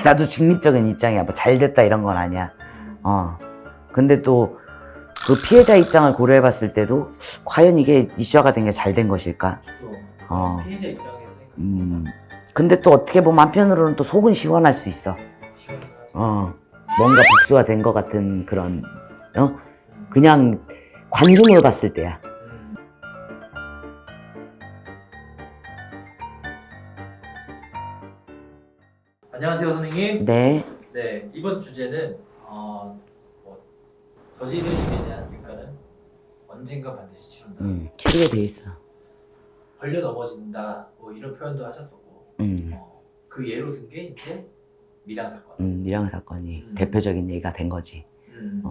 나도 중립적인 입장이야. 뭐 잘 됐다 이런 건 아니야. 근데 또 그 피해자 입장을 고려해 봤을 때도 과연 이게 이슈화가 된 게 잘 된 것일까? 또 피해자 입장에서 생각해보면 근데 또 어떻게 보면 한편으로는 또 속은 시원할 수 있어. 시원하죠. 뭔가 복수가 된 것 같은 그런, 그냥 관중으로 봤을 때야. 안녕하세요, 선생님. 네. 네, 이번 주제는 저지른 일에 대한 대가는 언젠가 반드시 치른다. 치르게 돼 있어. 걸려 넘어진다. 뭐 이런 표현도 하셨었고, 그 예로 든 게 이제 밀양 사건. 밀양 사건이 대표적인 얘기가 된 거지. 음,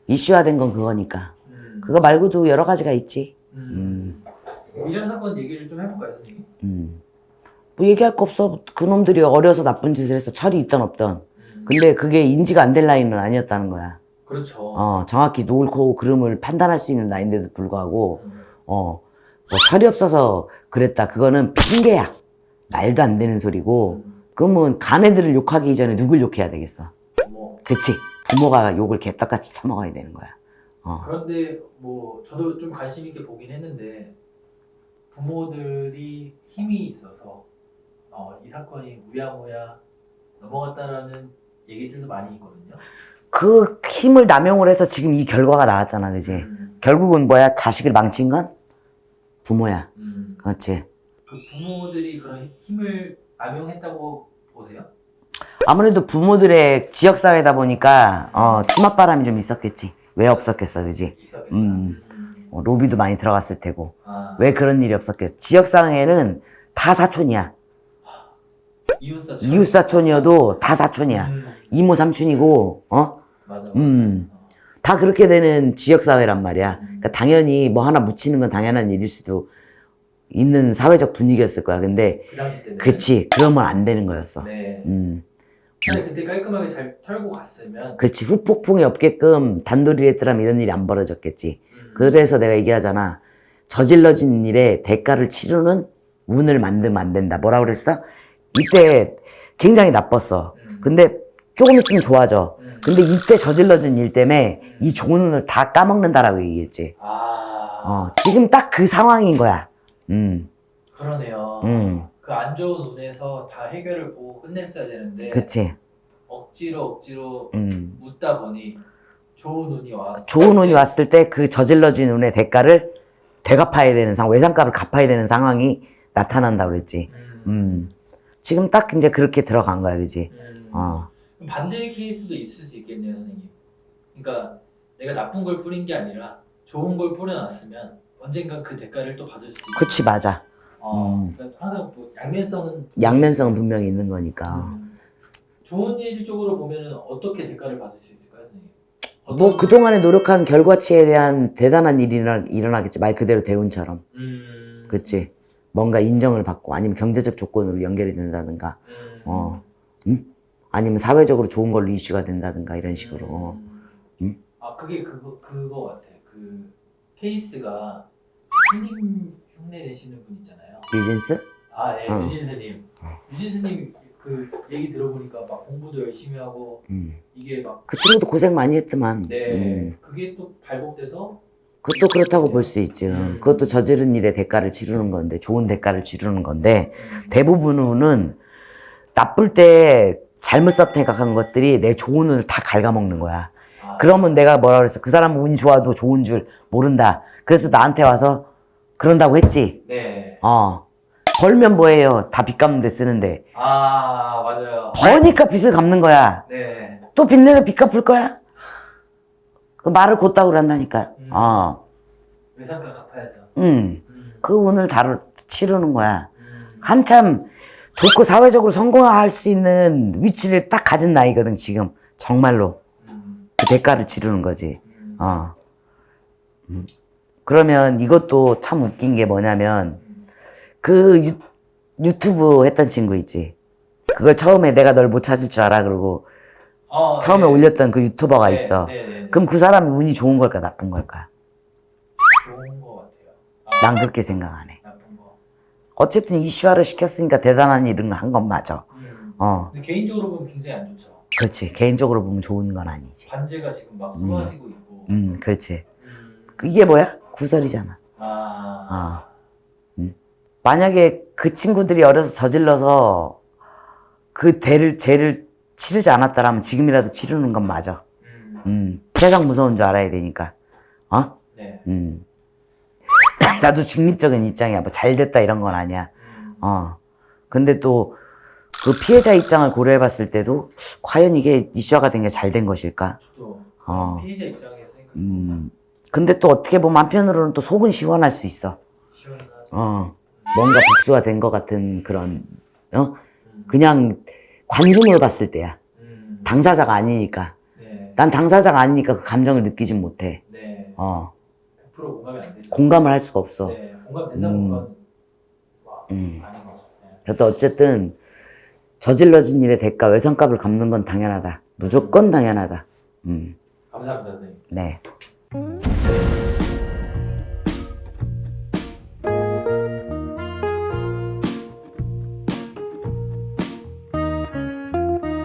이슈화된 건 그거니까. 그거 말고도 여러 가지가 있지. 밀양 사건 얘기를 좀 해볼까요, 선생님? 뭐 얘기할 거 없어. 그놈들이 어려서 나쁜 짓을 해서 철이 있던 없던. 근데 그게 인지가 안 될 나이는 아니었다는 거야. 그렇죠. 정확히 옳고 그름을 판단할 수 있는 나이인데도 불구하고, 뭐 철이 없어서 그랬다. 그거는 핑계야. 말도 안 되는 소리고, 그러면 간 애들을 욕하기 이전에 누굴 욕해야 되겠어? 뭐 그치. 부모가 욕을 개떡같이 처먹어야 되는 거야. 그런데 뭐 저도 좀 관심 있게 보긴 했는데 부모들이 힘이 있어서 이 사건이 우야무야 넘어갔다라는 얘기들도 많이 있거든요. 그 힘을 남용을 해서 지금 이 결과가 나왔잖아, 그지? 결국은 뭐야? 자식을 망친 건 부모야. 그렇지. 그 부모들이 그런 힘을 남용했다고 보세요? 아무래도 부모들의 지역사회다 보니까, 치맛바람이 좀 있었겠지. 왜 없었겠어, 그지? 있었겠다. 로비도 많이 들어갔을 테고. 아, 왜 그런 일이 없었겠어? 지역사회는 다 사촌이야. 이웃사촌이어도 다 사촌이야. 이모 삼촌이고, 맞아. 다 그렇게 되는 지역사회란 말이야. 그러니까 당연히 뭐 하나 묻히는 건 당연한 일일 수도 있는 사회적 분위기였을 거야. 근데, 그 당시 때는. 그치. 그러면 안 되는 거였어. 네. 음. 그때 깔끔하게 잘 털고 갔으면. 그렇지. 후폭풍이 없게끔 단도리를 했더라면 이런 일이 안 벌어졌겠지. 그래서 내가 얘기하잖아. 저질러진 일에 대가를 치르는 운을 만들면 안 된다. 뭐라 그랬어? 이때 굉장히 나빴어. 근데 조금 있으면 좋아져. 근데 이때 저질러진 일 때문에 이 좋은 운을 다 까먹는다라고 얘기했지. 지금 딱 그 상황인 거야. 그러네요. 그 안 좋은 운에서 다 해결을 보고 끝냈어야 되는데. 그치. 억지로 묻다 보니 좋은 운이 와서. 좋은 운이 왔을 때 그 저질러진 운의 대가를 되갚아야 되는 상황, 외상값을 갚아야 되는 상황이 나타난다고 그랬지. 지금 딱 이제 그렇게 들어간 거야, 그지? 반대의 케이스도 있을 수 있겠네요, 선생님. 그러니까 내가 나쁜 걸 뿌린 게 아니라 좋은 걸 뿌려놨으면 언젠가 그 대가를 또 받을 수 있고. 그치, 맞아. 그러니까 항상 뭐 양면성은 분명히 있는 거니까. 좋은 일 쪽으로 보면은 어떻게 대가를 받을 수 있을까요, 선생님? 뭐 그동안에 노력한 결과치에 대한 대단한 일이 일어나겠지. 말 그대로 대운처럼. 그치? 뭔가 인정을 받고 아니면 경제적 조건으로 연결이 된다든가. 아니면 사회적으로 좋은 걸로 이슈가 된다든가 이런 식으로. 그게 그거 같아. 그 케이스가 스님 흉내 내시는 분 있잖아요. 유진스? 네, 유진스님. 유진스님 그 얘기 들어보니까 막 공부도 열심히 하고 이게 막 그 친구도 고생 많이 했더만. 네, 그게 또 발복돼서 그것도 그렇다고 볼 수 있지. 그것도 저지른 일의 대가를 치르는 건데, 좋은 대가를 치르는 건데, 대부분은 나쁠 때 잘못 선택한 것들이 내 좋은 운을 다 갉아먹는 거야. 그러면 내가 뭐라 그랬어? 그 사람은 운이 좋아도 좋은 줄 모른다. 그래서 나한테 와서 그런다고 했지. 네. 벌면 뭐예요? 다 빚 갚는 데 쓰는데. 맞아요. 버니까 빚을 갚는 거야. 네. 또 빚 내서 빚 갚을 거야? 그 말을 곧다고 그런다니까. 외상값 갚아야죠. 그 운을 다 치르는 거야. 한참 좋고 사회적으로 성공할 수 있는 위치를 딱 가진 나이거든, 지금. 정말로. 그 대가를 치르는 거지. 그러면 이것도 참 웃긴 게 뭐냐면, 그 유튜브 했던 친구 있지. 그걸 처음에 내가 널 못 찾을 줄 알아. 그러고, 처음에 네. 올렸던 그 유튜버가 있어. 네. 그럼 그 사람이 운이 좋은 걸까, 나쁜 걸까? 좋은 거 같아요. 난 그렇게 생각 안 해. 나쁜 거. 어쨌든 이슈화를 시켰으니까 대단한 일을 한 건 맞아. 근데 개인적으로 보면 굉장히 안 좋죠. 그렇지. 개인적으로 보면 좋은 건 아니지. 관제가 지금 막 쏟아지고 있고. 그렇지. 이게 뭐야? 구설이잖아. 아. 만약에 그 친구들이 어려서 저질러서 그 죄를 치르지 않았다라면 지금이라도 치르는 건 맞아. 세상 무서운 줄 알아야 되니까. 어? 네. 나도 중립적인 입장이야. 뭐 잘 됐다 이런 건 아니야. 근데 또 그 피해자 입장을 고려해 봤을 때도 과연 이게 이슈화가 된 게 잘 된 것일까? 저도 피해자 입장에서 생각해 근데 또 어떻게 보면 한편으로는 또 속은 시원할 수 있어. 시원하죠. 뭔가 복수가 된 것 같은 그런, 그냥 관중으로 봤을 때야. 당사자가 아니니까. 네. 난 당사자가 아니니까 그 감정을 느끼진 못해. 네. 100% 공감이 안 되죠. 공감을 할 수가 없어. 네. 공감된다는 건 아닌 거죠. 네. 그래서 어쨌든 저질러진 일의 대가, 외상값을 갚는 건 당연하다. 무조건 당연하다. 감사합니다, 선생님. 네.